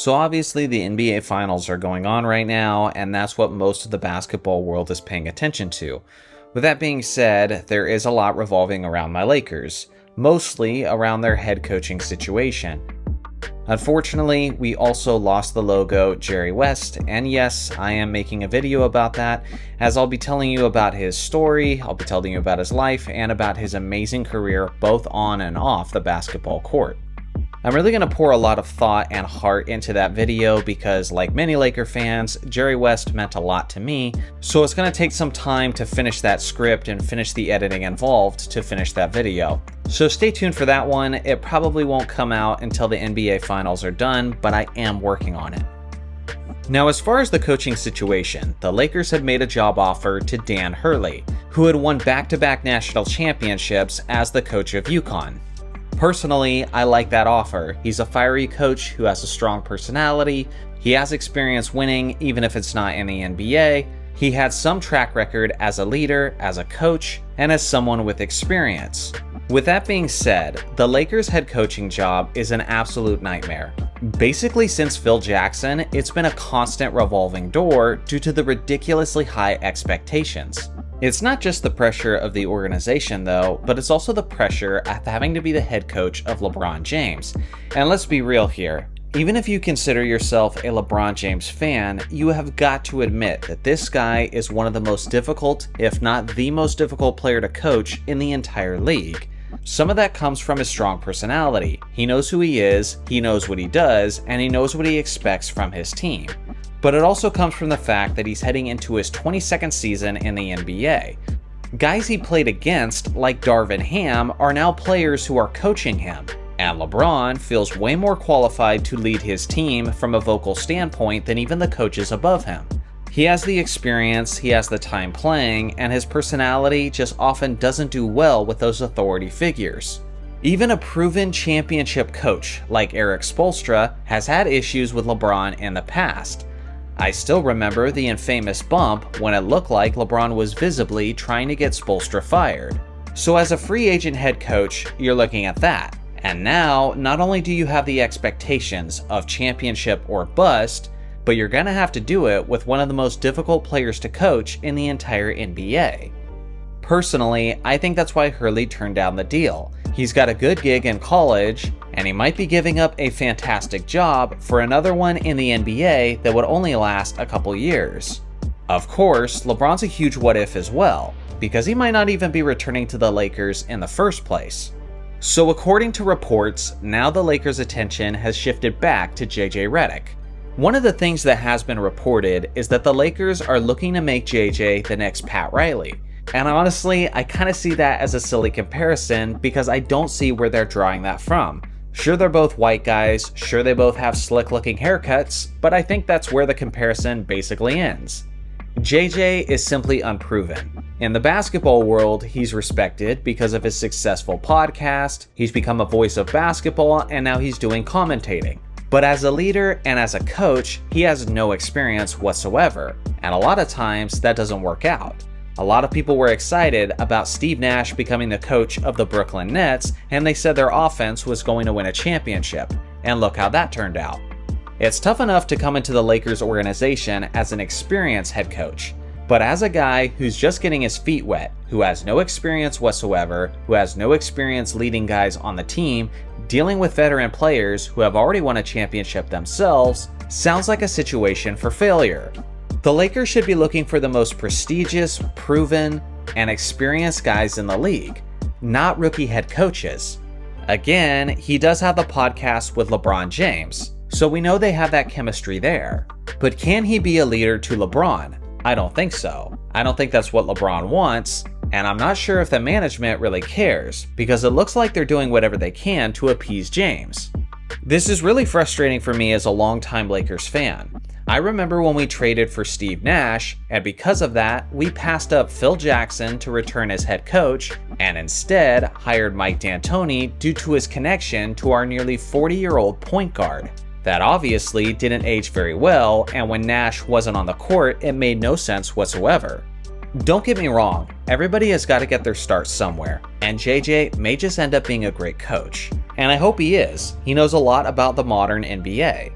So obviously the NBA Finals are going on right now, and that's what most of the basketball world is paying attention to. With that being said, there is a lot revolving around my Lakers, mostly around their head coaching situation. Unfortunately, we also lost the logo Jerry West, and yes, I am making a video about that, as I'll be telling you about his story, I'll be telling you about his life, and about his amazing career both on and off the basketball court. I'm really going to pour a lot of thought and heart into that video because, like many Laker fans, Jerry West meant a lot to me, so it's going to take some time to finish that script and finish the editing involved to finish that video. So stay tuned for that one. It probably won't come out until the NBA Finals are done, but I am working on it. Now, as far as the coaching situation, the Lakers had made a job offer to Dan Hurley, who had won back-to-back national championships as the coach of UConn. Personally, I like that offer. He's a fiery coach who has a strong personality. He has experience winning, even if it's not in the NBA. He had some track record as a leader, as a coach, and as someone with experience. With that being said, the Lakers' head coaching job is an absolute nightmare. Basically, since Phil Jackson, it's been a constant revolving door due to the ridiculously high expectations. It's not just the pressure of the organization though, but it's also the pressure of having to be the head coach of LeBron James. And let's be real here, even if you consider yourself a LeBron James fan, you have got to admit that this guy is one of the most difficult, if not the most difficult player to coach in the entire league. Some of that comes from his strong personality. He knows who he is, he knows what he does, and he knows what he expects from his team. But it also comes from the fact that he's heading into his 22nd season in the NBA. Guys he played against, like Darvin Ham, are now players who are coaching him, and LeBron feels way more qualified to lead his team from a vocal standpoint than even the coaches above him. He has the experience, he has the time playing, and his personality just often doesn't do well with those authority figures. Even a proven championship coach like Erik Spoelstra has had issues with LeBron in the past. I still remember the infamous bump when it looked like LeBron was visibly trying to get Spoelstra fired. So as a free agent head coach, you're looking at that. And now, not only do you have the expectations of championship or bust, but you're gonna have to do it with one of the most difficult players to coach in the entire NBA. Personally, I think that's why Hurley turned down the deal. He's got a good gig in college, and he might be giving up a fantastic job for another one in the NBA that would only last a couple years. Of course, LeBron's a huge what if as well, because he might not even be returning to the Lakers in the first place. So according to reports, now the Lakers' attention has shifted back to JJ Redick. One of the things that has been reported is that the Lakers are looking to make JJ the next Pat Riley. And honestly, I kind of see that as a silly comparison because I don't see where they're drawing that from. Sure, they're both white guys, sure they both have slick looking haircuts, but I think that's where the comparison basically ends. JJ is simply unproven. In the basketball world, he's respected because of his successful podcast, he's become a voice of basketball, and now he's doing commentating. But as a leader and as a coach, he has no experience whatsoever, and a lot of times that doesn't work out. A lot of people were excited about Steve Nash becoming the coach of the Brooklyn Nets, and they said their offense was going to win a championship. And look how that turned out. It's tough enough to come into the Lakers organization as an experienced head coach, but as a guy who's just getting his feet wet, who has no experience whatsoever, who has no experience leading guys on the team, dealing with veteran players who have already won a championship themselves, sounds like a situation for failure. The Lakers should be looking for the most prestigious, proven, and experienced guys in the league, not rookie head coaches. Again, he does have the podcast with LeBron James, so we know they have that chemistry there. But can he be a leader to LeBron? I don't think so. I don't think that's what LeBron wants, and I'm not sure if the management really cares, because it looks like they're doing whatever they can to appease James. This is really frustrating for me as a longtime Lakers fan. I remember when we traded for Steve Nash, and because of that, we passed up Phil Jackson to return as head coach, and instead hired Mike D'Antoni due to his connection to our nearly 40-year-old point guard. That obviously didn't age very well, and when Nash wasn't on the court, it made no sense whatsoever. Don't get me wrong, everybody has got to get their start somewhere, and JJ may just end up being a great coach. And I hope he is. He knows a lot about the modern NBA.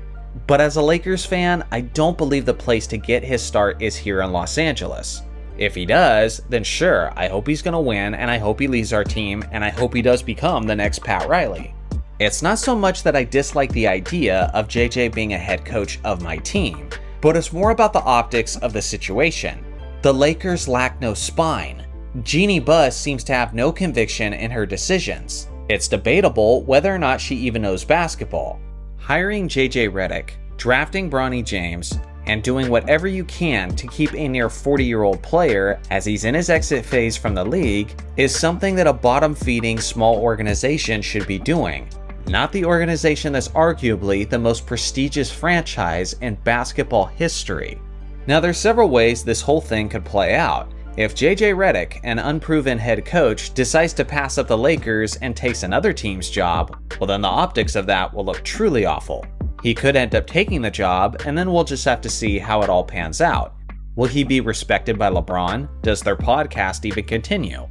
But as a Lakers fan, I don't believe the place to get his start is here in Los Angeles. If he does, then sure, I hope he's going to win, and I hope he leads our team, and I hope he does become the next Pat Riley. It's not so much that I dislike the idea of JJ being a head coach of my team, but it's more about the optics of the situation. The Lakers lack no spine. Jeannie Buss seems to have no conviction in her decisions. It's debatable whether or not she even knows basketball. Hiring JJ Redick, drafting Bronny James, and doing whatever you can to keep a near 40-year-old player as he's in his exit phase from the league is something that a bottom-feeding small organization should be doing, not the organization that's arguably the most prestigious franchise in basketball history. Now, there's several ways this whole thing could play out. If JJ Redick, an unproven head coach, decides to pass up the Lakers and takes another team's job, well then the optics of that will look truly awful. He could end up taking the job, and then we'll just have to see how it all pans out. Will he be respected by LeBron? Does their podcast even continue?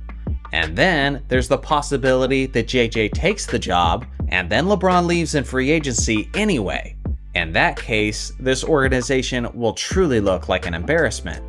And then there's the possibility that JJ takes the job, and then LeBron leaves in free agency anyway. In that case, this organization will truly look like an embarrassment.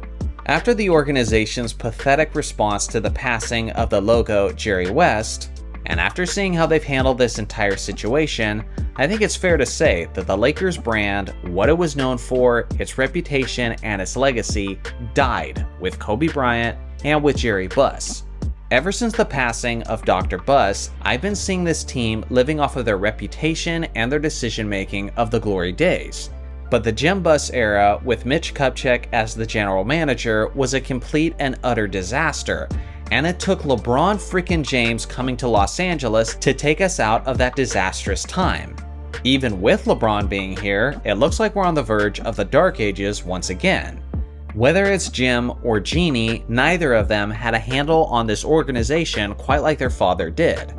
After the organization's pathetic response to the passing of the logo Jerry West, and after seeing how they've handled this entire situation, I think it's fair to say that the Lakers brand, what it was known for, its reputation, and its legacy, died with Kobe Bryant and with Jerry Buss. Ever since the passing of Dr. Buss, I've been seeing this team living off of their reputation and their decision-making of the glory days. But the Jim Buss era, with Mitch Kupchak as the general manager, was a complete and utter disaster, and it took LeBron freaking James coming to Los Angeles to take us out of that disastrous time. Even with LeBron being here, it looks like we're on the verge of the dark ages once again. Whether it's Jim or Jeannie, neither of them had a handle on this organization quite like their father did.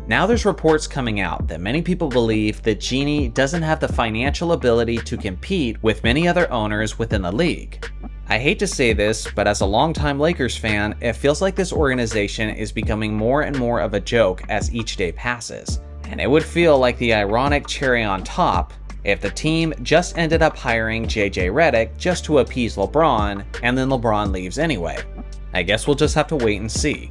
Now there's reports coming out that many people believe that Jeannie doesn't have the financial ability to compete with many other owners within the league. I hate to say this, but as a longtime Lakers fan, it feels like this organization is becoming more and more of a joke as each day passes. And it would feel like the ironic cherry on top if the team just ended up hiring JJ Redick just to appease LeBron, and then LeBron leaves anyway. I guess we'll just have to wait and see.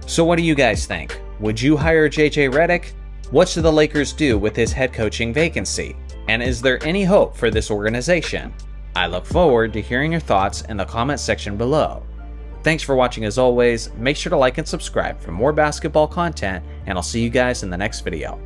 So what do you guys think? Would you hire JJ Redick? What should the Lakers do with his head coaching vacancy? And is there any hope for this organization? I look forward to hearing your thoughts in the comment section below. Thanks for watching as always. Make sure to like and subscribe for more basketball content, and I'll see you guys in the next video.